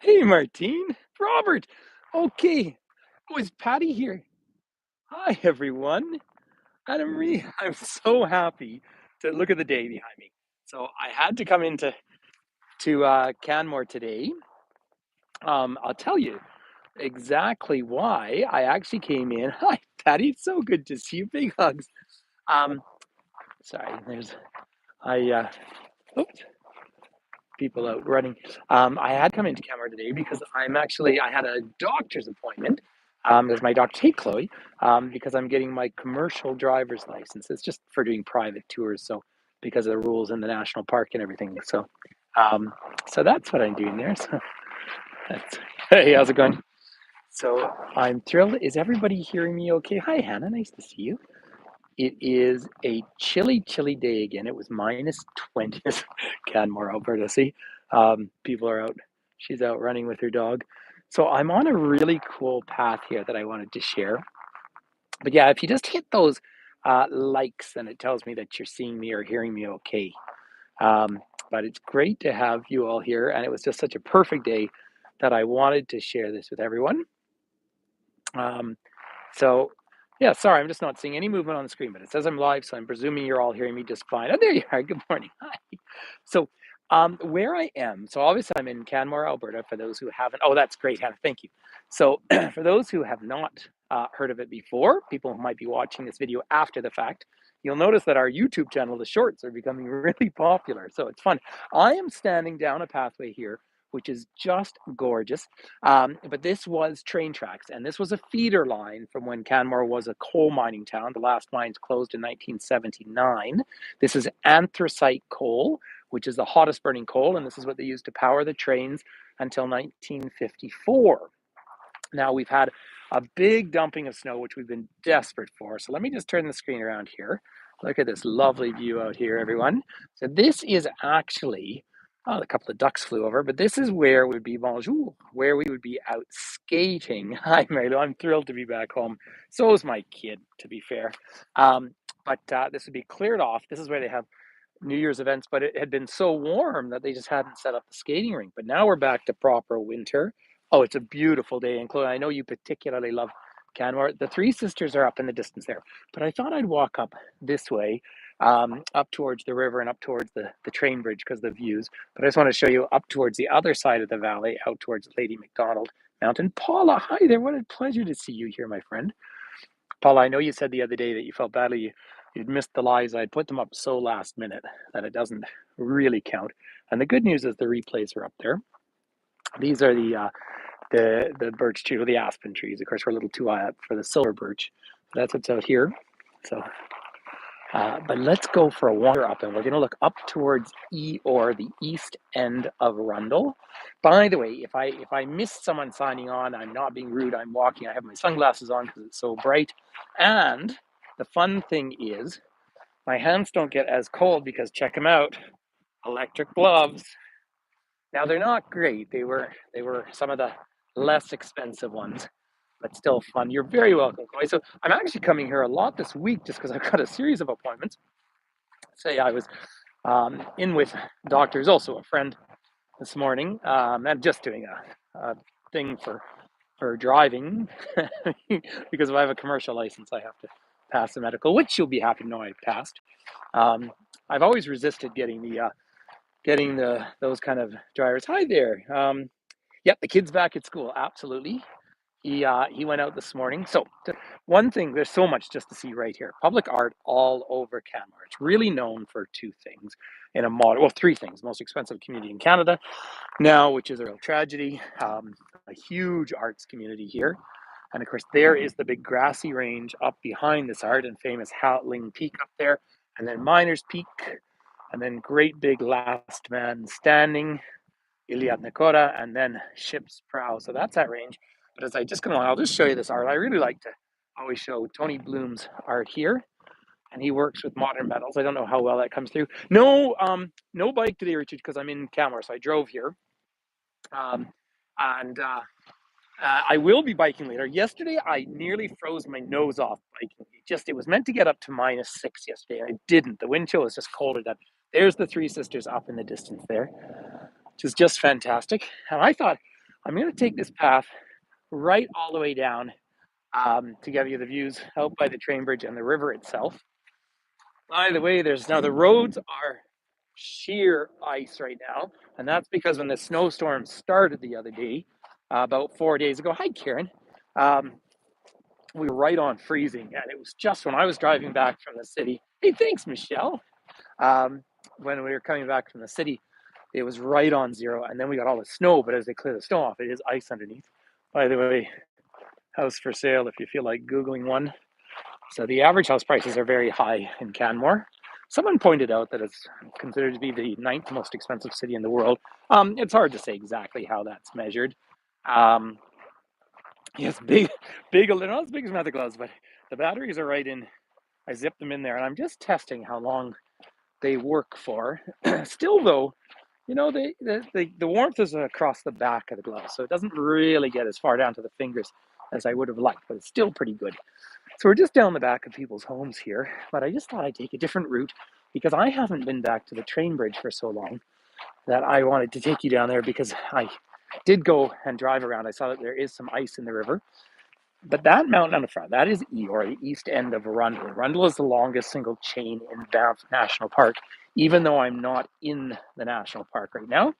Hey, Martine. Robert. Okay. Oh, is Patty here? Hi, everyone. And I'm so happy to look at the day behind me. So I had to come into Canmore today. I'll tell you exactly why I actually came in. Hi, Patty. It's so good to see you. Big hugs. Um, sorry. I oops, people out running. I had come into Canmore today because I had a doctor's appointment with my doctor, hey Chloe, because I'm getting my commercial driver's license. It's just for doing private tours, so because of the rules in the national park and everything. Um, so that's what I'm doing there. So that's, hey, how's it going? So I'm thrilled. Is everybody hearing me okay? Hi, Hannah. Nice to see you. It is a chilly, chilly day again. It was minus 20 Canmore, Alberta. See, people are out. She's out running with her dog. So I'm on a really cool path here that I wanted to share. But yeah, if you just hit those likes, then it tells me that you're seeing me or hearing me okay. Um, but it's great to have you all here. And it was just such a perfect day that I wanted to share this with everyone. Um, So, yeah, sorry, I'm just not seeing any movement on the screen, but it says I'm live, so I'm presuming you're all hearing me just fine. Oh, there you are. Good morning. Hi. So, where I am, so obviously I'm in Canmore, Alberta, for those who haven't. Oh, that's great, Hannah. Thank you. So, for those who have not heard of it before, people who might be watching this video after the fact, you'll notice that our YouTube channel, the shorts, are becoming really popular. So, it's fun. I am standing down a pathway here, which is just gorgeous. But this was train tracks, and this was a feeder line from when Canmore was a coal mining town. The last mines closed in 1979. This is anthracite coal, which is the hottest burning coal, and this is what they used to power the trains until 1954. Now we've had a big dumping of snow, which we've been desperate for. So let me just turn the screen around here. Look at this lovely view out here, everyone. So this is actually, oh, a couple of ducks flew over, but this is where we would be, bonjour, where we would be out skating. Hi, Marilo, I'm thrilled to be back home. So is my kid, to be fair. But this would be cleared off. This is where they have New Year's events, but it had been so warm that they just hadn't set up the skating rink. But now we're back to proper winter. Oh, it's a beautiful day. And Chloe, I know you particularly love Canmore. The Three Sisters are up in the distance there, but I thought I'd walk up this way, up towards the river and up towards the train bridge because of the views. But I just want to show you up towards the other side of the valley, out towards Lady McDonald Mountain. Paula, hi there. What a pleasure to see you here, my friend. Paula, I know you said the other day that you felt badly you'd missed the lives. I'd put them up so last minute that it doesn't really count. And the good news is the replays are up there. These are the birch tree or the aspen trees. Of course, we're a little too high up for the silver birch. That's what's out here. So, but let's go for a wander up, and we're going to look up towards Eeyore, the east end of Rundle. By the way, if I missed someone signing on, I'm not being rude. I'm walking. I have my sunglasses on because it's so bright. And the fun thing is, my hands don't get as cold because check them out, electric gloves. Now they're not great. They were some of the less expensive ones, but still fun. You're very welcome, Chloe. So I'm actually coming here a lot this week just because I've got a series of appointments. Say I was in with doctors, also a friend this morning, and just doing a thing for driving because if I have a commercial license, I have to pass the medical, which you'll be happy to know I passed. Um, I've always resisted getting the those kind of drivers. Hi there. Yep, the kid's back at school. Absolutely. He went out this morning. So one thing, there's so much just to see right here. Public art all over Canmore. It's really known for two things in a modern, well, three things. Most expensive community in Canada now, which is a real tragedy. A huge arts community here. And of course, there is the big grassy range up behind this art and famous Howling Peak up there. And then Miners Peak. And then great big last man standing, Iliad Nakota, and then Ship's Prow. So that's that range. But as I just come along, I'll just show you this art. I really like to always show Tony Bloom's art here. And he works with modern metals. I don't know how well that comes through. No bike today, Richard, because I'm in Canmore, so I drove here. Um, and I will be biking later. Yesterday, I nearly froze my nose off biking. It was meant to get up to -6 yesterday, and it didn't. The wind chill was just colder than. There's the Three Sisters up in the distance there, which is just fantastic. And I thought, I'm going to take this path right all the way down to give you the views out by the train bridge and the river itself. By the way, the roads are sheer ice right now, and that's because when the snowstorm started the other day, about 4 days ago. Hi, Karen. Um, we were right on freezing, and it was just when I was driving back from the city. Hey, thanks, Michelle. Um, when we were coming back from the city, it was right on zero, and then we got all the snow. But as they clear the snow off, it is ice underneath. By the way, house for sale if you feel like Googling one. So the average house prices are very high in Canmore. Someone pointed out that it's considered to be the ninth most expensive city in the world. It's hard to say exactly how that's measured. Um, yes, big, not as big as Mother Gloves, but the batteries are right in. I zipped them in there, and I'm just testing how long they work for. Still, though, the warmth is across the back of the glove, so it doesn't really get as far down to the fingers as I would have liked, but it's still pretty good. So we're just down the back of people's homes here, but I just thought I'd take a different route because I haven't been back to the train bridge for so long that I wanted to take you down there because I did go and drive around. I saw that there is some ice in the river, but that mountain on the front, that is Eeyore, the east end of Arundel. Arundel is the longest single chain in Banff National Park, even though I'm not in the national park right now.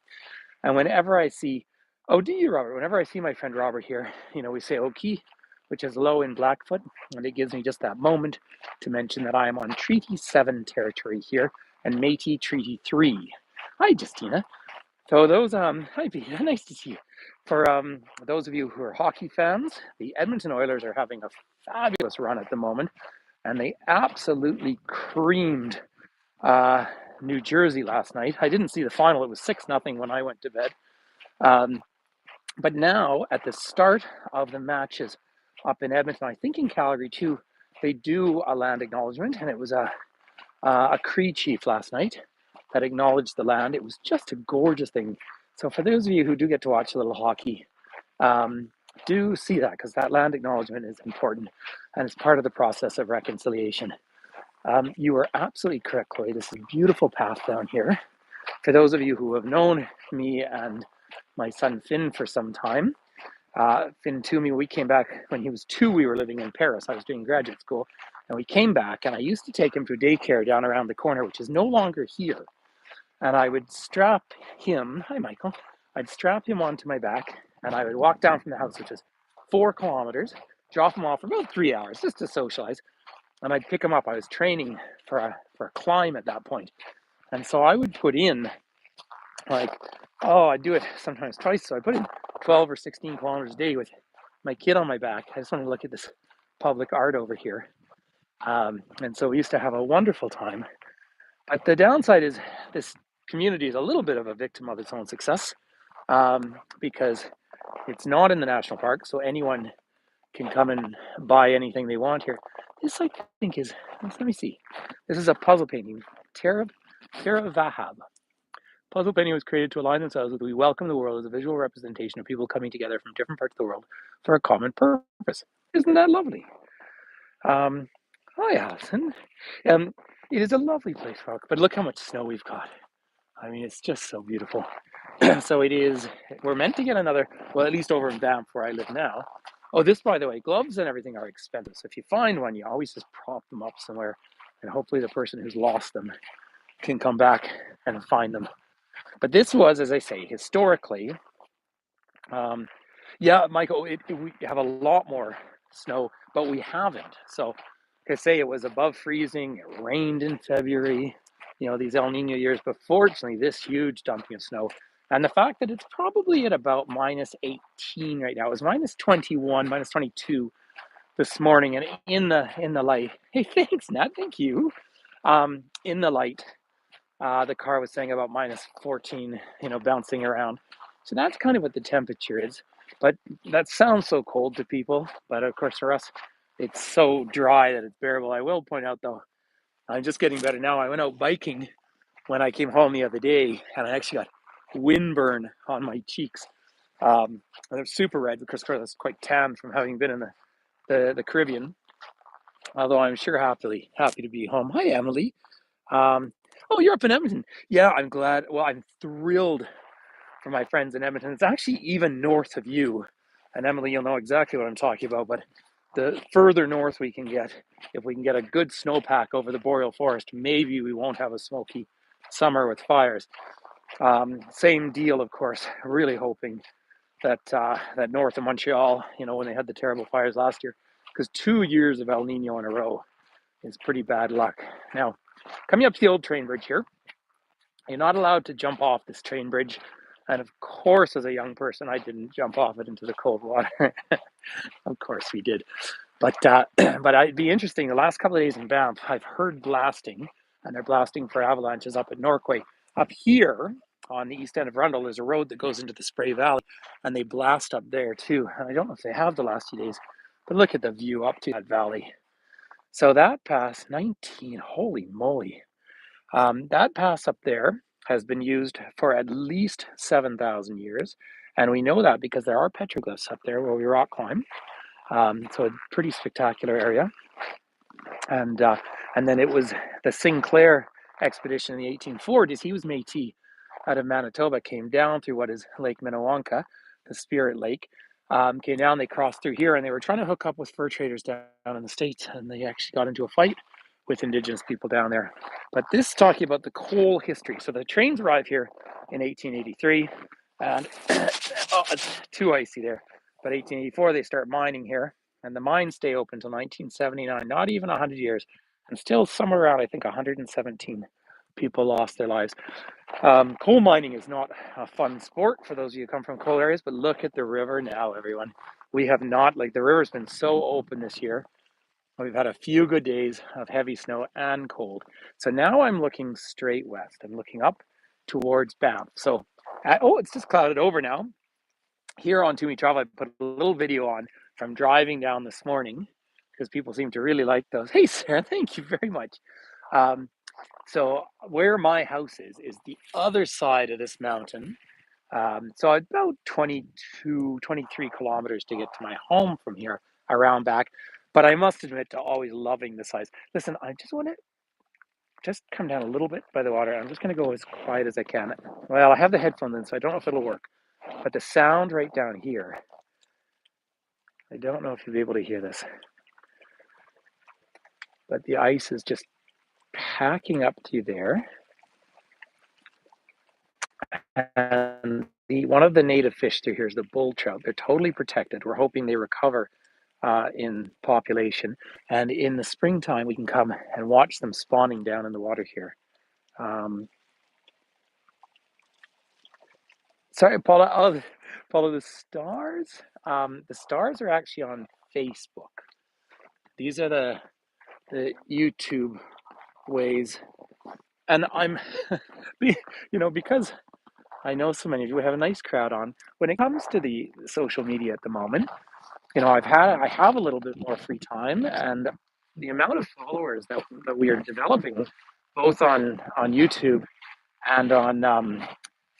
And whenever I see, oh, do you, Robert? Whenever I see my friend Robert here, we say Oki, which is low in Blackfoot, and it gives me just that moment to mention that I am on Treaty 7 territory here and Métis Treaty 3. Hi, Justina. So hi Pete, nice to see you. For those of you who are hockey fans, the Edmonton Oilers are having a fabulous run at the moment, and they absolutely creamed uh, New Jersey last night. I didn't see the final; it was 6-0 when I went to bed. Um, but now, at the start of the matches up in Edmonton, I think in Calgary too, they do a land acknowledgement, and it was a Cree chief last night that acknowledged the land. It was just a gorgeous thing. So for those of you who do get to watch a little hockey, um, do see that because that land acknowledgement is important and it's part of the process of reconciliation. You are absolutely correct, Chloe. This is a beautiful path down here. For those of you who have known me and my son Finn for some time, Finn Toomey, we came back when he was 2. We were living in Paris. I was doing graduate school, and we came back, and I used to take him to daycare down around the corner, which is no longer here. And I would strap him. Hi, Michael. I'd strap him onto my back, and I would walk down from the house, which is 4 kilometers, drop him off for about 3 hours just to socialize, and I'd pick him up. I was training for a climb at that point, and so I would put in like, I do it sometimes twice. So I put in 12 or 16 kilometers a day with my kid on my back. I just want to look at this public art over here. And so we used to have a wonderful time. But the downside is this community is a little bit of a victim of its own success because it's not in the national park. So anyone can come and buy anything they want here. This, I think, is, let me see. This is a puzzle painting, Tara Vahab. Puzzle painting was created to align themselves with "We welcome the world" as a visual representation of people coming together from different parts of the world for a common purpose. Isn't that lovely? Hi, Alison. It is a lovely place, Rock, but look how much snow we've got. I mean, it's just so beautiful. So it is, we're meant to get another, well, at least over in Banff where I live now. Oh, this, by the way, gloves and everything are expensive. So if you find one, you always just prop them up somewhere, and hopefully the person who's lost them can come back and find them. But this was, as I say, historically, yeah, Michael, we have a lot more snow, but we haven't. So, to say it was above freezing, it rained in February, these El Nino years, but fortunately, this huge dumping of snow. And the fact that it's probably at about minus 18 right now, it was minus 21, minus 22 this morning, and in the light. Hey, thanks, Nat. Thank you. In the light, the car was saying about minus 14, bouncing around. So that's kind of what the temperature is. But that sounds so cold to people. But of course, for us, it's so dry that it's bearable. I will point out, though, I'm just getting better now. I went out biking when I came home the other day, and I actually got windburn on my cheeks. And they're super red because, of course, I was quite tan from having been in the Caribbean. Although I'm sure happy to be home. Hi, Emily. Oh, you're up in Edmonton. Yeah, I'm glad. Well, I'm thrilled for my friends in Edmonton. It's actually even north of you. And Emily, you'll know exactly what I'm talking about. But the further north we can get, if we can get a good snowpack over the boreal forest, maybe we won't have a smoky summer with fires. Same deal, of course. Really hoping that that north of Montreal, when they had the terrible fires last year, because 2 years of El Nino in a row is pretty bad luck. Now, coming up to the old train bridge here, you're not allowed to jump off this train bridge. And of course, as a young person, I didn't jump off it into the cold water. Of course we did. But but it'd be interesting. The last couple of days in Banff, I've heard blasting, and they're blasting for avalanches up at Norquay. Up here on the east end of Rundle, there's a road that goes into the Spray Valley, and they blast up there too. And I don't know if they have the last few days, but look at the view up to that valley. So that pass, 19, holy moly. That pass up there has been used for at least 7,000 years. And we know that because there are petroglyphs up there where we rock climb. So a pretty spectacular area. And then it was the Sinclair expedition in the 1840s. He was Métis out of Manitoba, came down through what is Lake Minnewanka, the Spirit Lake. Came down, they crossed through here, and they were trying to hook up with fur traders down in the States, and they actually got into a fight with Indigenous people down there. But this is talking about the coal history. So the trains arrived here in 1883, and oh, it's too icy there. But 1884, they start mining here, and the mines stay open until 1979, not even 100 years, and still somewhere around, I think, 117 people lost their lives. Coal mining is not a fun sport for those of you who come from coal areas, but look at the river now, everyone. We have not, the river's been so open this year. We've had a few good days of heavy snow and cold. So now I'm looking straight west. I'm looking up towards Banff. So, it's just clouded over now. Here on To Me Travel, I put a little video on from driving down this morning because people seem to really like those. Hey, Sarah, thank you very much. So where my house is the other side of this mountain. So about 22, 23 kilometers to get to my home from here, around back. But I must admit to always loving the size. Listen, I just want to just come down a little bit by the water. I'm just going to go as quiet as I can. Well, I have the headphones in, so I don't know if it'll work. But the sound right down here, I don't know if you'll be able to hear this. But the ice is just packing up to there. And one of the native fish through here is the bull trout. They're totally protected. We're hoping they recover in population. And in the springtime, we can come and watch them spawning down in the water here. Sorry, Paula. Oh, Paula, the stars. The stars are actually on Facebook. These are the YouTube ways. And I'm, because I know so many of you, we have a nice crowd on. When it comes to the social media at the moment, I have a little bit more free time, and the amount of followers that we are developing, both on YouTube and on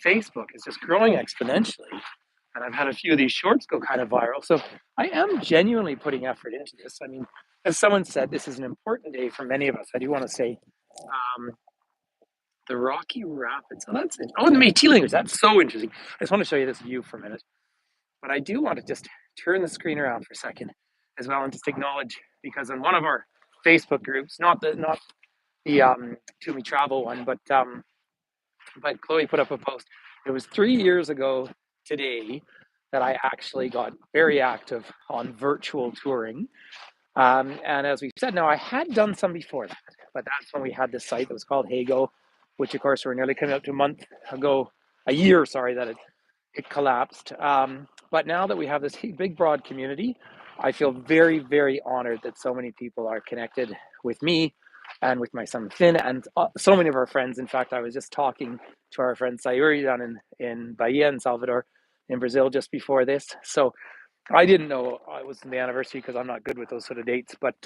Facebook, is just growing exponentially. And I've had a few of these shorts go kind of viral. So I am genuinely putting effort into this. I mean, as someone said, this is an important day for many of us. I do want to say the Rocky Rapids. Oh, that's it. Oh, the Métis language. That's so interesting. I just want to show you this view for a minute. But I do want to just turn the screen around for a second as well and just acknowledge, because in one of our Facebook groups, not the To Me Travel one, but Chloe put up a post. It was 3 years ago today that I actually got very active on virtual touring. And as we said, now I had done some before that, but that's when we had this site that was called Hago, which of course we're nearly coming up to a year, that it collapsed. But now that we have this big, broad community, I feel very, very honored that so many people are connected with me and with my son Finn and so many of our friends. In fact, I was just talking to our friend Sayuri down in Bahia in Salvador, in Brazil, just before this. So I didn't know it was the anniversary because I'm not good with those sort of dates. But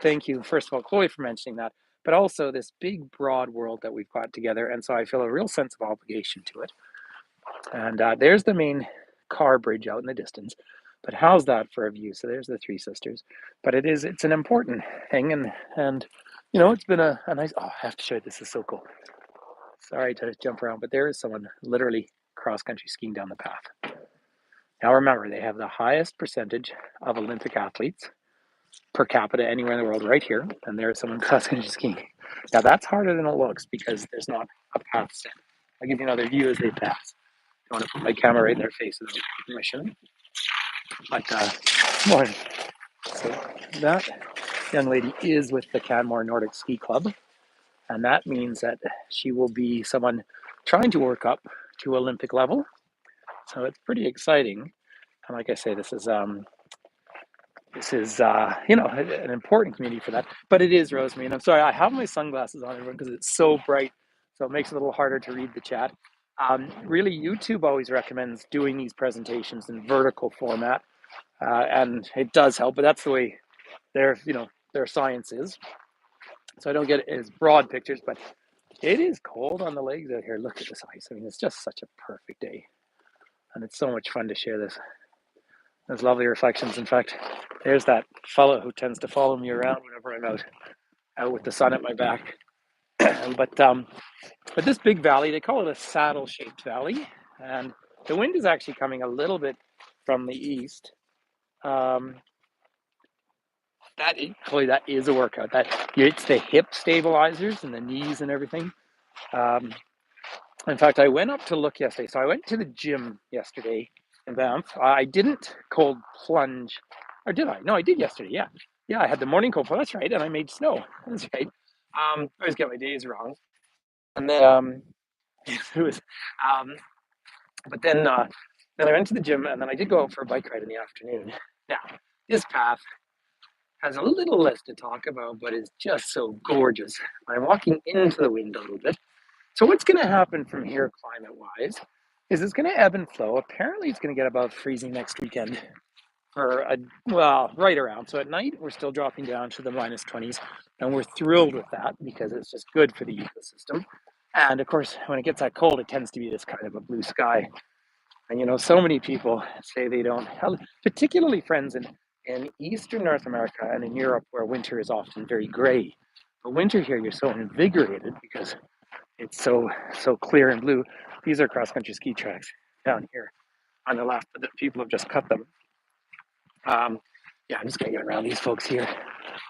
thank you, first of all, Chloe, for mentioning that. But also this big, broad world that we've got together. And so I feel a real sense of obligation to it. And there's the main car bridge out in the distance. But how's that for a view? So there's the Three Sisters. But it's an important thing. And it's been a nice, I have to show you, this is so cool. Sorry to jump around, but there is someone literally cross-country skiing down the path. Now remember, they have the highest percentage of Olympic athletes per capita anywhere in the world right here, and there's someone cross-country skiing. Now that's harder than it looks because there's not a path set. I'll give you another view as they pass. I want to put my camera right in their face without permission. But morning. So that young lady is with the Canmore Nordic Ski Club, and that means that she will be someone trying to work up to Olympic level. So it's pretty exciting. And like I say, this is an important community for that. But it is, Rosemary, and I'm sorry, I have my sunglasses on, everyone, because it's so bright, so it makes it a little harder to read the chat. Really, YouTube always recommends doing these presentations in vertical format, and it does help. But that's the way their science is. So I don't get as broad pictures, but it is cold on the legs out here. Look at this ice. I mean, it's just such a perfect day, and it's so much fun to share this. There's lovely reflections. In fact, there's that fellow who tends to follow me around whenever I'm out with the sun at my back. but this big valley, they call it a saddle-shaped valley, and the wind is actually coming a little bit from the east. That is a workout. It's the hip stabilizers and the knees and everything. In fact, I went up to look yesterday. So I went to the gym yesterday in Banff. I didn't cold plunge, or did I? No, I did yesterday. Yeah, I had the morning cold plunge. That's right, and I made snow. That's right. I always get my days wrong. And then it was, but then I went to the gym, and then I did go out for a bike ride in the afternoon. Now, this path has a little less to talk about, but it's just so gorgeous. I'm walking into the wind a little bit. So what's going to happen from here climate-wise is it's going to ebb and flow. Apparently it's going to get above freezing next weekend right around. So at night, we're still dropping down to the minus 20s, and we're thrilled with that because it's just good for the ecosystem. And of course, when it gets that cold, it tends to be this kind of a blue sky. And so many people say they don't, particularly friends in Eastern North America and in Europe, where winter is often very gray. But winter here, you're so invigorated because it's so clear and blue. These are cross-country ski tracks down here on the left, but the people have just cut them. I'm just gonna get around these folks here.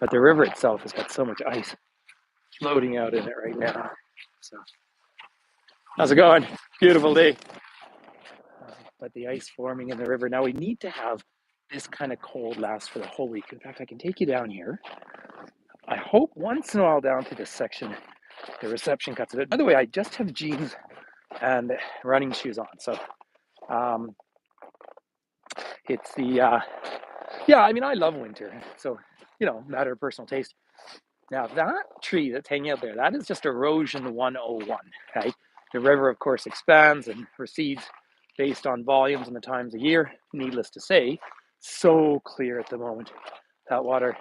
But the river itself has got so much ice floating out in it right now. So, how's it going? Beautiful day. But the ice forming in the river. Now we need to have this kind of cold last for the whole week. In fact, I can take you down here. I hope once in a while down to this section, the reception cuts a bit. By the way, I just have jeans and running shoes on. So it's the, I love winter. So, matter of personal taste. Now that tree that's hanging out there, that is just erosion 101, right? The river, of course, expands and recedes based on volumes and the times of year. Needless to say, so clear at the moment. That water,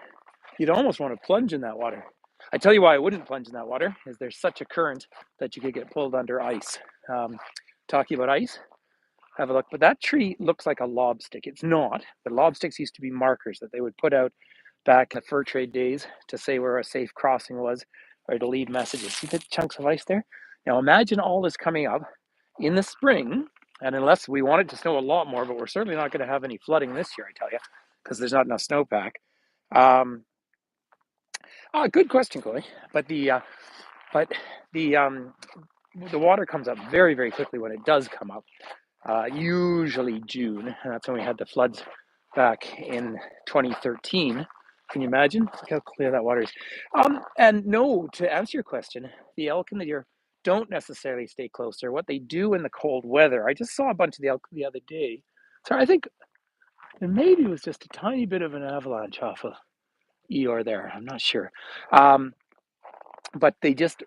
you'd almost want to plunge in that water. I tell you why I wouldn't plunge in that water is there's such a current that you could get pulled under ice. Talking about ice, have a look. But that tree looks like a lob stick. It's not, but lob sticks used to be markers that they would put out back in the fur trade days to say where a safe crossing was or to leave messages. See the chunks of ice there? Now imagine all this coming up in the spring, and unless we want it to snow a lot more, but we're certainly not going to have any flooding this year, I tell you, because there's not enough snowpack. Good question, Chloe. But the water comes up very, very quickly when it does come up. Usually June, and that's when we had the floods back in 2013. Can you imagine? Look how clear that water is. And no, to answer your question, the elk and the deer don't necessarily stay closer. What they do in the cold weather, I just saw a bunch of the elk the other day. So I think maybe it was just a tiny bit of an avalanche off of Eeyore there. I'm not sure. But they just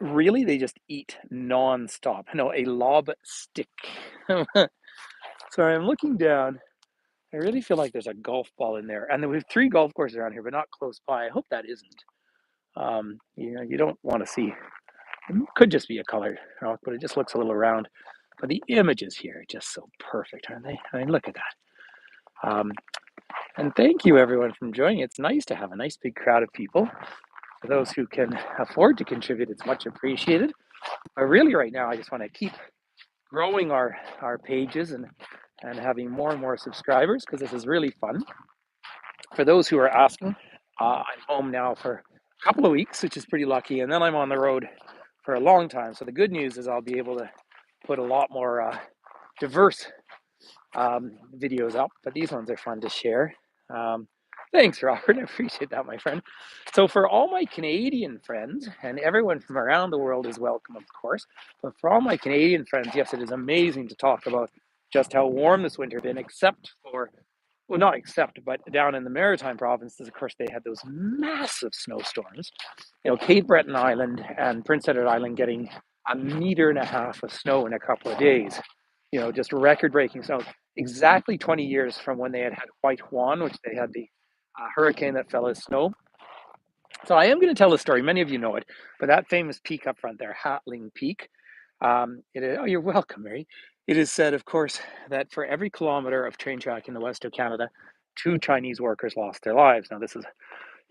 eat nonstop. No, a lob stick. Sorry, I'm looking down. I really feel like there's a golf ball in there. And we have 3 golf courses around here, but not close by. I hope that isn't. You don't want to see. It could just be a colored rock, but it just looks a little round. But the images here are just so perfect, aren't they? I mean, look at that. And thank you, everyone, for joining. It's nice to have a nice big crowd of people. For those who can afford to contribute, it's much appreciated. But really, right now, I just want to keep growing our pages and having more and more subscribers because this is really fun. For those who are asking, I'm home now for a couple of weeks, which is pretty lucky, and then I'm on the road for a long time. So the good news is I'll be able to put a lot more diverse videos up, but these ones are fun to share. Thanks, Robert. I appreciate that, my friend. So, for all my Canadian friends, and everyone from around the world is welcome, of course, but for all my Canadian friends, yes, it is amazing to talk about just how warm this winter has been, except for, well, not except, but down in the Maritime provinces, of course, they had those massive snowstorms. Cape Breton Island and Prince Edward Island getting a meter and a half of snow in a couple of days. Just record breaking snow. Exactly 20 years from when they had White Juan, which they had the hurricane that fell as snow. So I am going to tell a story. Many of you know it, but that famous peak up front there, Hatling Peak. Oh, you're welcome, Mary. It is said, of course, that for every kilometer of train track in the west of Canada, 2 Chinese workers lost their lives. Now, this is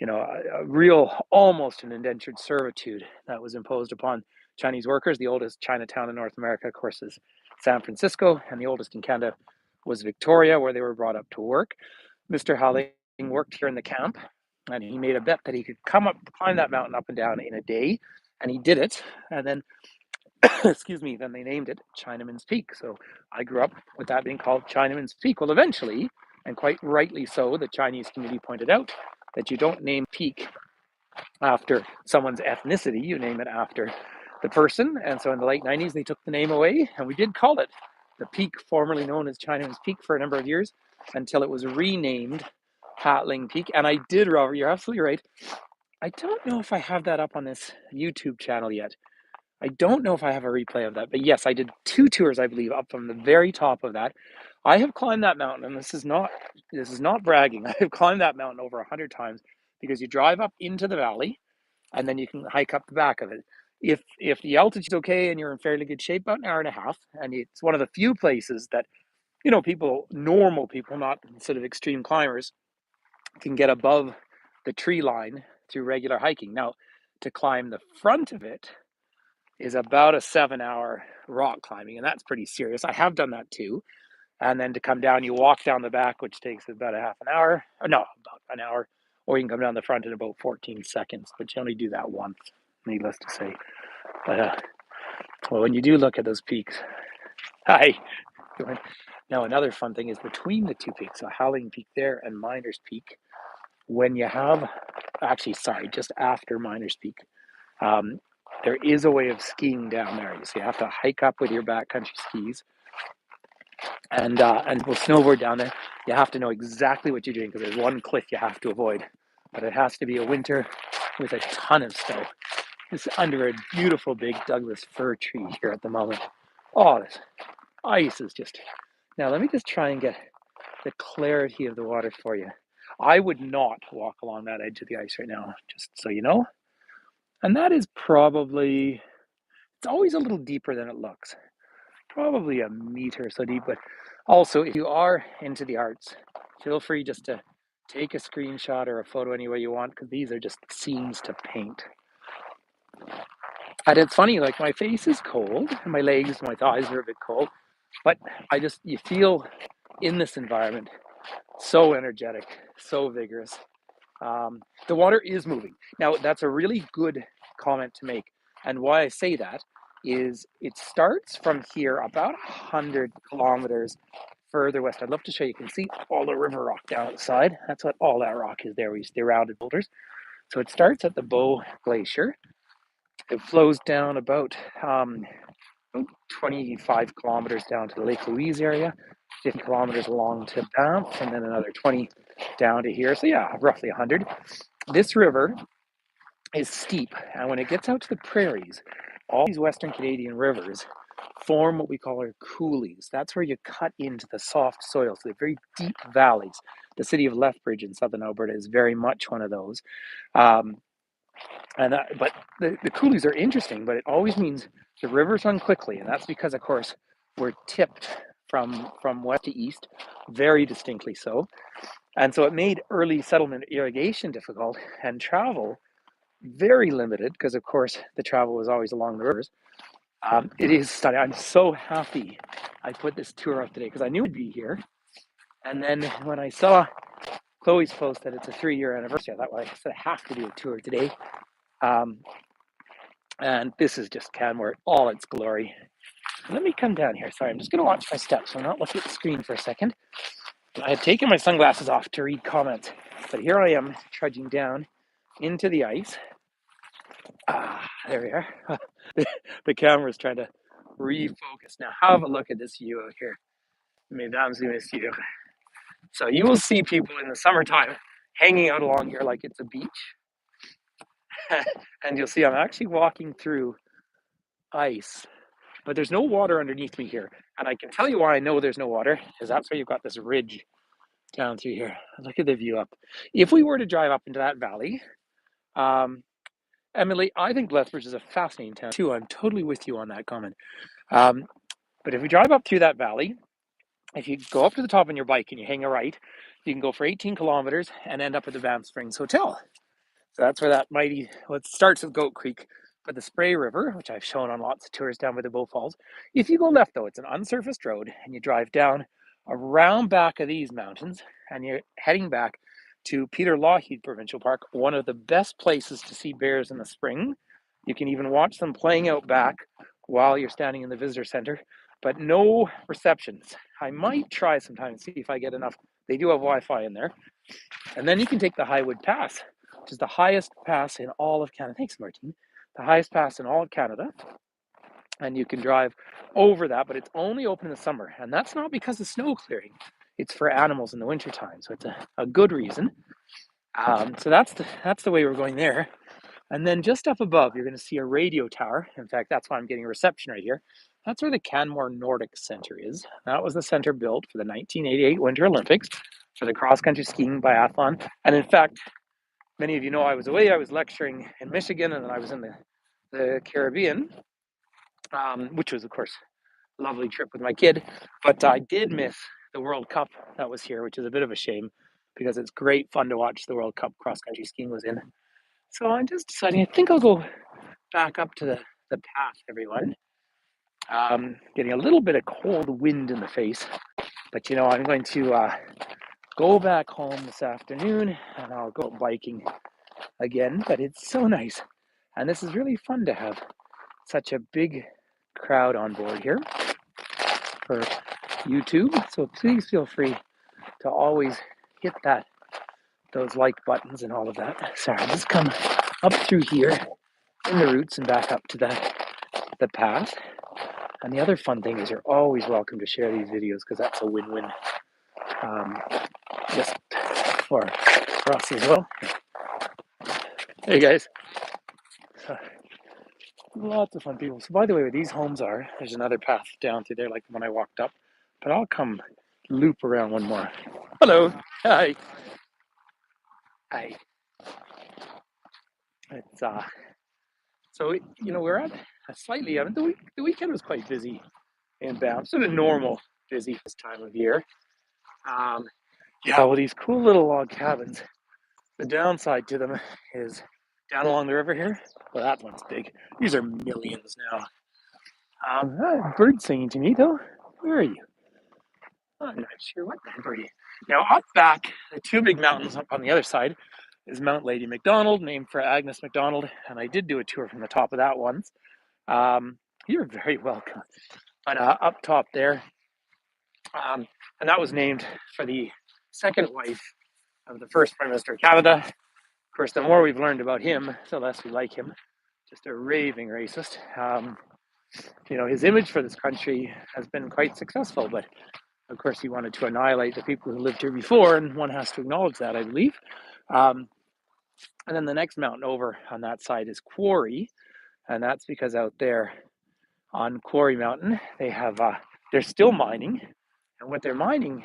a real, almost an indentured servitude that was imposed upon Chinese workers. The oldest Chinatown in North America, of course, is San Francisco, and the oldest in Canada was Victoria, where they were brought up to work. Mr. Howling worked here in the camp, and he made a bet that he could climb that mountain up and down in a day, and he did it. And then, excuse me, then they named it Chinaman's Peak. So I grew up with that being called Chinaman's Peak. Well, eventually, and quite rightly so, the Chinese community pointed out that you don't name peak after someone's ethnicity, you name it after the person. And so in the late 90s, they took the name away, and we did call it the peak, formerly known as Chinaman's Peak, for a number of years until it was renamed Hatling Peak. And I did, Robert, you're absolutely right. I don't know if I have that up on this YouTube channel yet. I don't know if I have a replay of that, but yes, I did 2 tours, I believe, up from the very top of that. I have climbed that mountain, and this is not bragging. I have climbed that mountain over 100 times because you drive up into the valley, and then you can hike up the back of it. If the altitude's okay and you're in fairly good shape, about an hour and a half, and it's one of the few places that normal people, not sort of extreme climbers, can get above the tree line through regular hiking. Now, to climb the front of it is about a 7-hour rock climbing, and that's pretty serious. I have done that too. And then to come down, you walk down the back, which takes about a half an hour, or no, about an hour, or you can come down the front in about 14 seconds, but you only do that once, needless to say. But well, when you do look at those peaks, hi. Now, another fun thing is between the two peaks, so Howling Peak there and Miners Peak, when you have, actually, sorry, just after Miners Peak, um, there is a way of skiing down there. So you have to hike up with your backcountry skis and we'll snowboard down there. You have to know exactly what you're doing because there's one cliff you have to avoid, but it has to be a winter with a ton of snow. It's under a beautiful big Douglas fir tree here at the moment. Oh, this ice is just... Now let me just try and get the clarity of the water for you. I would not walk along that edge of the ice right now, just so you know. And that is probably, it's always a little deeper than it looks. Probably a meter or so deep, but also if you are into the arts, feel free just to take a screenshot or a photo any way you want, because these are just scenes to paint. And it's funny, like my face is cold, and my legs, my thighs are a bit cold, but you feel in this environment so energetic, so vigorous. The water is moving. Now, that's a really good comment to make. And why I say that is it starts from here about 100 kilometers further west. I'd love to show you. You can see all the river rock down the That's what all that rock is there. We see the rounded boulders. So it starts at the Bow Glacier. It flows down about 25 kilometers down to the Lake Louise area, 50 kilometers along to Banff, and then another 20 down to here. So yeah, roughly 100. This river is steep, and when it gets out to the prairies, all these Western Canadian rivers form what we call our coulees. That's where you cut into the soft soil, so they're very deep valleys. The city of Lethbridge in southern Alberta is very much one of those. But the coulees are interesting, but it always means the rivers run quickly, and that's because, of course, we're tipped from west to east, very distinctly so. And so it made early settlement irrigation difficult and travel very limited because, of course, the travel was always along the rivers. It is stunning. I'm so happy I put this tour up today because I knew it'd be here. And then when I saw Chloe's post that it's a 3-year anniversary, I thought, well, I said I have to do a tour today. Um, and this is just Canmore, all its glory. Let me come down here. Sorry, I'm just going to watch my steps. I'm not looking at the screen for a second. I had taken my sunglasses off to read comments, but here I am trudging down into the ice. There we are. The camera's trying to refocus. Now have a look at this view out here. Mesdames et messieurs. So you will see people in the summertime hanging out along here like it's a beach. And you'll see I'm actually walking through ice, but there's no water underneath me here. And I can tell you why I know there's no water, is that's where you've got this ridge down through here. Look at the view up. If we were to drive up into that valley, Emily, I think Lethbridge is a fascinating town too. I'm totally with you on that comment. But if we drive up through that valley, if you go up to the top on your bike and you hang a right, you can go for 18 kilometers and end up at the Banff Springs Hotel. So that's where that mighty, well, it starts with Goat Creek, but the Spray River, which I've shown on lots of tours down by the Bow Falls. If you go left, though, it's an unsurfaced road, and you drive down around back of these mountains, and you're heading back to Peter Lougheed Provincial Park, one of the best places to see bears in the spring. You can even watch them playing out back while you're standing in the visitor center, but no receptions. I might try sometime and see if I get enough. They do have Wi-Fi in there. And then you can take the Highwood Pass, which is the highest pass in all of Canada. Thanks, Martine. The highest pass in all of Canada. And you can drive over that, but it's only open in the summer. And that's not because of snow clearing. It's for animals in the wintertime. So it's a good reason. So that's the way we're going there. And then just up above, you're going to see a radio tower. In fact, that's why I'm getting a reception right here. That's where the Canmore Nordic Center is. That was the center built for the 1988 Winter Olympics for the cross-country skiing biathlon. And in fact, many of you know I was away. I was lecturing in Michigan, and then I was in the Caribbean, which was, of course, a lovely trip with my kid. But I did miss the World Cup that was here, which is a bit of a shame because it's great fun to watch the World Cup cross-country skiing was in. So I'm just deciding, I think I'll go back up to the path, everyone. Getting a little bit of cold wind in the face, but I'm going to go back home this afternoon and I'll go biking again. But it's so nice, and this is really fun to have such a big crowd on board here for YouTube. So please feel free to always hit those like buttons and all of that. Sorry, I'll just come up through here in the roots and back up to the path. And the other fun thing is you're always welcome to share these videos because that's a win-win just for us as well. Hey guys. So, lots of fun people. So by the way, where these homes are, there's another path down through there like the one I walked up. But I'll come loop around one more. Hello. Hi. Hi. It's so we're at a slightly the weekend was quite busy in Banff, sort of normal busy this time of year. Well, these cool little log cabins. The downside to them is down along the river here. Well, that one's big. These are millions now. Bird singing to me though. Where are you? I'm not sure what that bird is. Now up back, the two big mountains up on the other side is Mount Lady Macdonald, named for Agnes Macdonald, and I did do a tour from the top of that once. You're very welcome. But up top there, and that was named for the second wife of the first Prime Minister of Canada. Of course, the more we've learned about him, the less we like him. Just a raving racist. His image for this country has been quite successful, but of course he wanted to annihilate the people who lived here before, and one has to acknowledge that, I believe. And then the next mountain over on that side is Quarry, and that's because out there on Quarry Mountain, they're still mining, and what they're mining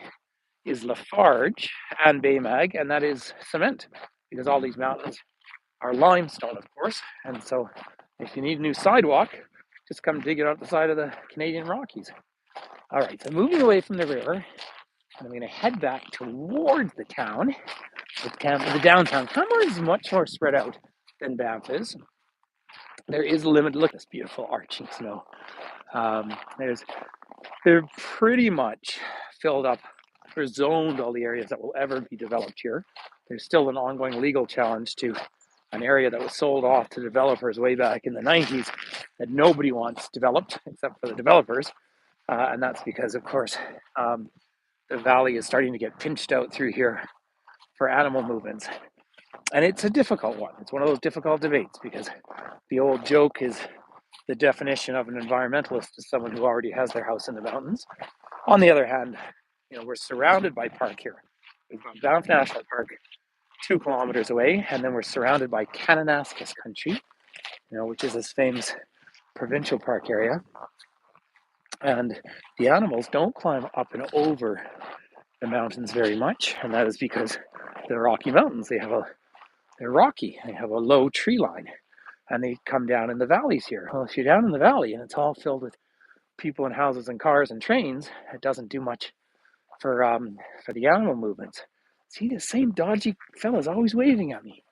is Lafarge and Baymag, and that is cement, because all these mountains are limestone, of course. And so if you need a new sidewalk, just come dig it out the side of the Canadian Rockies. All right, so moving away from the river, and I'm going to head back towards the town, the downtown. Canmore is much more spread out than Banff is. there is a limit. Look at this beautiful arching snow. Um, there's They're pretty much filled up or zoned all the areas that will ever be developed here. There's still an ongoing legal challenge to an area that was sold off to developers way back in the 90s that nobody wants developed except for the developers. And that's because, of course, the valley is starting to get pinched out through here for animal movements. And it's a difficult one. It's one of those difficult debates because the old joke is the definition of an environmentalist is someone who already has their house in the mountains. On the other hand, we're surrounded by park here. We've got Banff National Park 2 kilometers away, and then we're surrounded by Kananaskis country, which is this famous provincial park area. And the animals don't climb up and over the mountains very much, and that is because the Rocky Mountains, they're rocky, they have a low tree line, and they come down in the valleys here. Well, if you're down in the valley and it's all filled with people and houses and cars and trains, it doesn't do much for the animal movements. See, the same dodgy fella's always waving at me.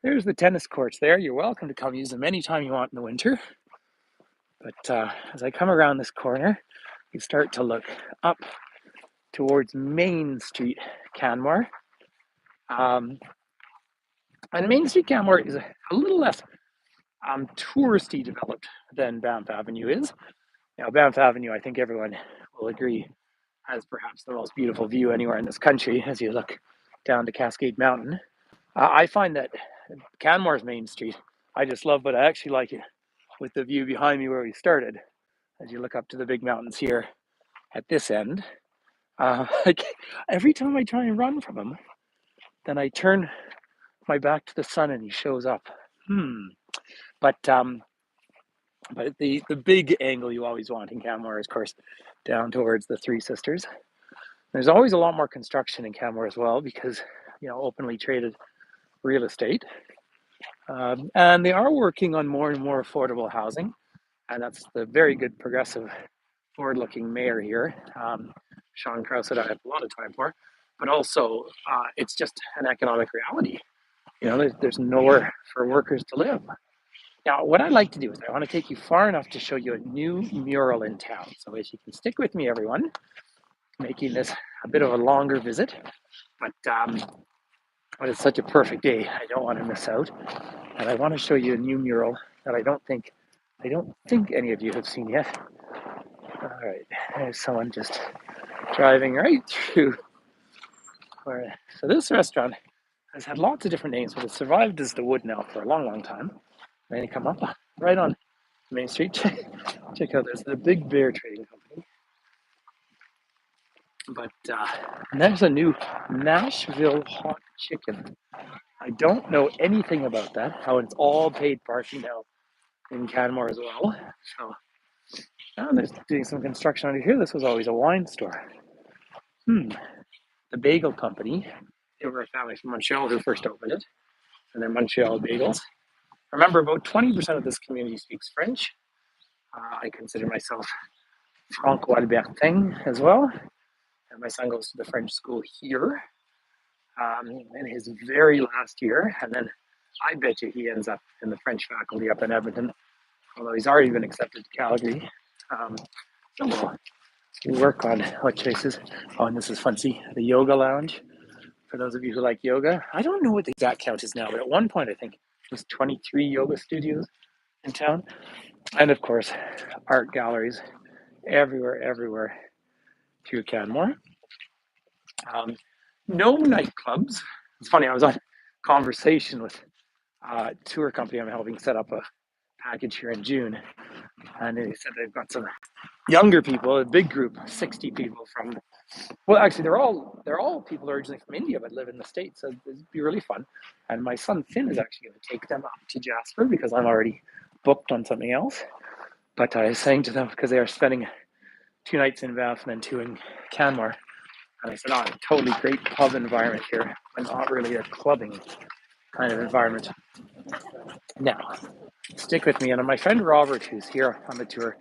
There's the tennis courts there. You're welcome to come use them anytime you want in the winter. But as I come around this corner, you start to look up towards Main Street, Canmore. And Main Street, Canmore is a little less touristy developed than Banff Avenue is. Now, Banff Avenue, I think everyone will agree, has perhaps the most beautiful view anywhere in this country as you look down to Cascade Mountain. I find that Canmore's Main Street, I just love, but I actually like it with the view behind me where we started. As you look up to the big mountains here at this end, like every time I try and run from him, then I turn my back to the sun and he shows up. But the big angle you always want in Canmore is, of course, down towards the Three Sisters. There's always a lot more construction in Canmore as well because, openly traded real estate. And they are working on more and more affordable housing. And that's the very good progressive forward-looking mayor here, Sean Krause, that I have a lot of time for. But also, it's just an economic reality. There's nowhere for workers to live. Now, what I'd like to do is I want to take you far enough to show you a new mural in town. So if you can stick with me, everyone, making this a bit of a longer visit. But it's such a perfect day, I don't want to miss out. And I want to show you a new mural that I don't think any of you have seen yet. All right, there's someone just driving right through. So this restaurant has had lots of different names, but it's survived as the Wood now for a long, long time. And then you come up right on Main Street. Check out, there's the Big Bear Trading Company. But there's a new Nashville hot chicken. I don't know anything about that, how it's all paid parking now in Canmore as well. So there's doing some construction under here. This was always a wine store. The Bagel Company, they were a family from Montreal who first opened it, and they're Montreal Bagels. Remember, about 20% of this community speaks French. I consider myself Franco-Albertain as well, and my son goes to the French school here in his very last year, and then I bet you he ends up in the French faculty up in Edmonton, although he's already been accepted to Calgary. So we'll work on what choices. Oh, and this is fancy, the yoga lounge. For those of you who like yoga, I don't know what the exact count is now, but at one point I think it was 23 yoga studios in town. And of course, art galleries everywhere through Canmore. No nightclubs. It's funny, I was on conversation with a tour company I'm helping set up a package here in June, and they said they've got some younger people, a big group, 60 people from, well, actually they're all people originally from India but live in the States, so it'd be really fun. And my son Finn is actually going to take them up to Jasper because I'm already booked on something else. But I was saying to them, because they are spending 2 nights in Banff and then 2 in Canmore, and I said, a totally great pub environment here, and not really a clubbing kind of environment. Now, stick with me. And my friend Robert, who's here on the tour,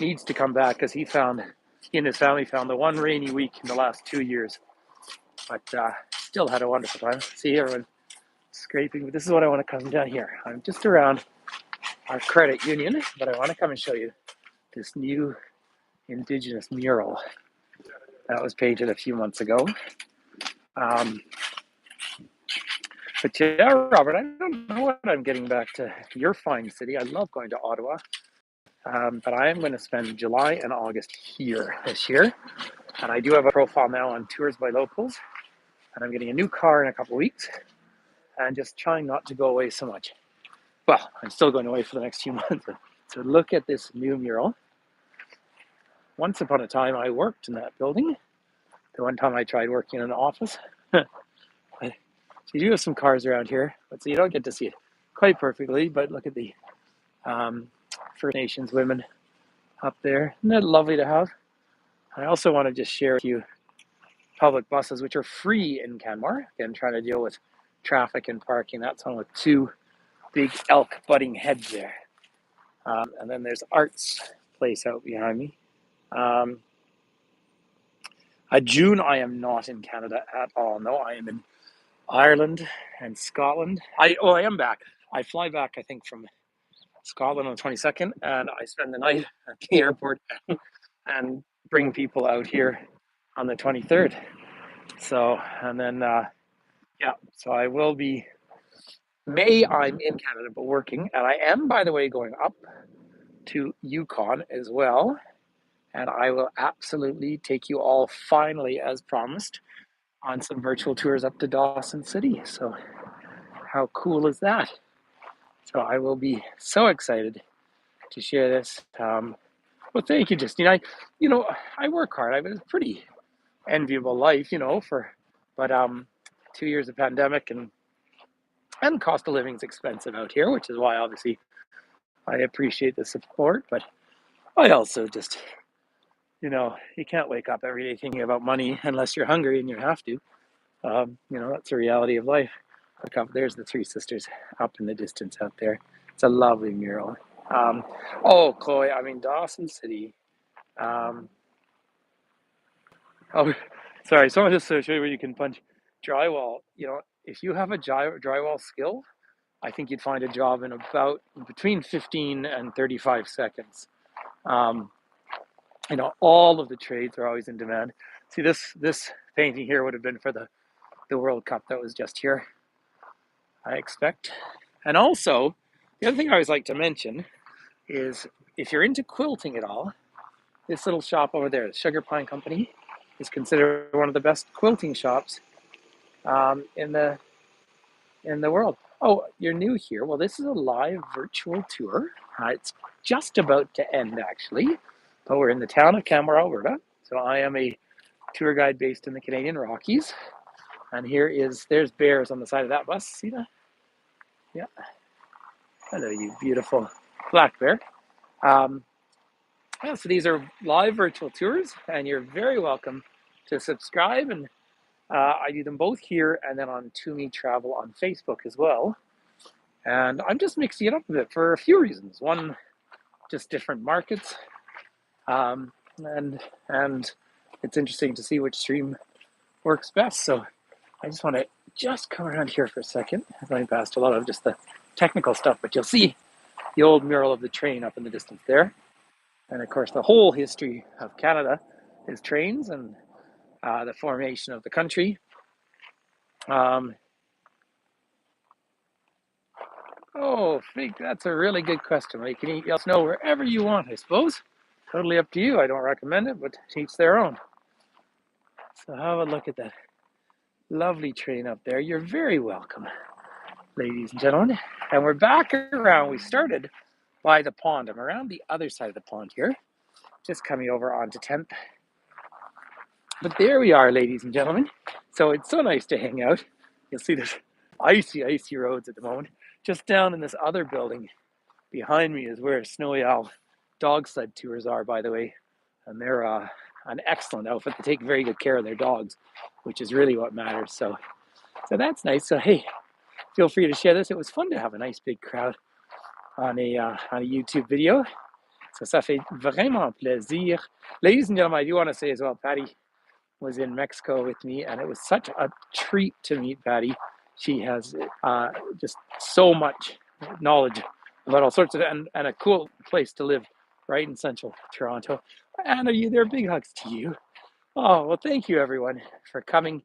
needs to come back because he and his family found the one rainy week in the last 2 years. But still had a wonderful time. See everyone scraping. But this is what I want to come down here. I'm just around our credit union, but I want to come and show you this new Indigenous mural that was painted a few months ago. Um, but yeah, Robert, I don't know what I'm getting back to your fine city. I love going to Ottawa, but I am going to spend July and August here this year. And I do have a profile now on tours by locals, and I'm getting a new car in a couple of weeks, and just trying not to go away so much. Well, I'm still going away for the next few months. So look at this new mural. Once upon a time, I worked in that building. The one time I tried working in an office. So you do have some cars around here, but so you don't get to see it quite perfectly. But look at the First Nations women up there. Isn't that lovely to have? I also want to just share with you public buses, which are free in Canmore. Again, trying to deal with traffic and parking. That's one with two big elk butting heads there. And then there's Arts Place out behind me. June, I am not in Canada at all. No, I am in Ireland and Scotland. I am back. I fly back, I think, from Scotland on the 22nd, and I spend the night at the airport and bring people out here on the 23rd. So, and then, so I will be, May, I'm in Canada, but working. And I am, by the way, going up to Yukon as well. And I will absolutely take you all, finally, as promised, on some virtual tours up to Dawson City. So how cool is that? So I will be so excited to share this. Well, thank you, Justine. I work hard. I have a pretty enviable life, but 2 years of pandemic and cost of living is expensive out here, which is why obviously I appreciate the support. But I also just, you can't wake up every day thinking about money unless you're hungry and you have to. That's the reality of life. Look up, there's the Three Sisters up in the distance out there. It's a lovely mural. Chloe, I mean, Dawson City. Um, oh, sorry, someone just showed you where you can punch drywall. If you have a drywall skill, I think you'd find a job in about between 15 and 35 seconds. All of the trades are always in demand. See, this painting here would have been for the World Cup that was just here, I expect. And also, the other thing I always like to mention is if you're into quilting at all, this little shop over there, the Sugar Pine Company, is considered one of the best quilting shops in the world. Oh, you're new here. Well, this is a live virtual tour. It's just about to end, actually, but we're in the town of Canmore, Alberta. So I am a tour guide based in the Canadian Rockies, and there's bears on the side of that bus. See that? Yeah. Hello, you beautiful black bear. So these are live virtual tours, and you're very welcome to subscribe. And I do them both here and then on To Me Travel on Facebook as well. And I'm just mixing it up a bit for a few reasons. One, just different markets, and it's interesting to see which stream works best. So I just want to come around here for a second. I'm going past a lot of just the technical stuff, but you'll see the old mural of the train up in the distance there. And of course, the whole history of Canada is trains and the formation of the country. Fig, that's a really good question. You can eat snow wherever you want, I suppose. Totally up to you. I don't recommend it, but to each their own. So have a look at that lovely train up there. You're very welcome, ladies and gentlemen. And we're back around. We started by the pond. I'm around the other side of the pond here, just coming over onto 10th. But there we are, ladies and gentlemen. So it's so nice to hang out. You'll see there's icy roads at the moment. Just down in this other building behind me is where Snowy Owl dog sled tours are, by the way. And they're an excellent outfit. They take very good care of their dogs, which is really what matters. So that's nice. So hey, feel free to share this. It was fun to have a nice big crowd on a YouTube video. So ça fait vraiment plaisir. Ladies and gentlemen, I do want to say as well, Patty was in Mexico with me, and it was such a treat to meet Patty. She has just so much knowledge about all sorts of, and a cool place to live right in central Toronto. And are you there? Big hugs to you. Oh, well, thank you everyone for coming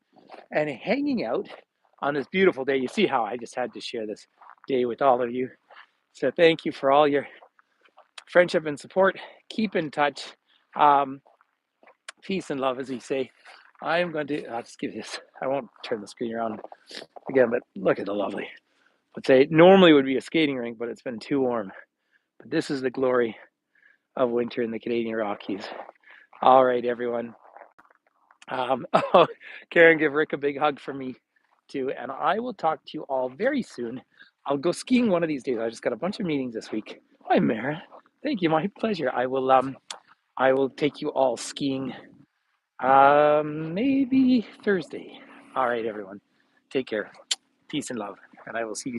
and hanging out on this beautiful day. You see how I just had to share this day with all of you. So thank you for all your friendship and support. Keep in touch. Um, Peace and love, as we say. I'll just give you this. I won't turn the screen around again, but look at the lovely. Let's say it normally would be a skating rink, but it's been too warm. But this is the glory of winter in the Canadian Rockies. All right, everyone. Oh, Karen, give Rick a big hug from me too. And I will talk to you all very soon. I'll go skiing one of these days. I just got a bunch of meetings this week. Hi, Mara. Thank you. My pleasure. I will take you all skiing maybe Thursday. All right, everyone. Take care. Peace and love. And I will see you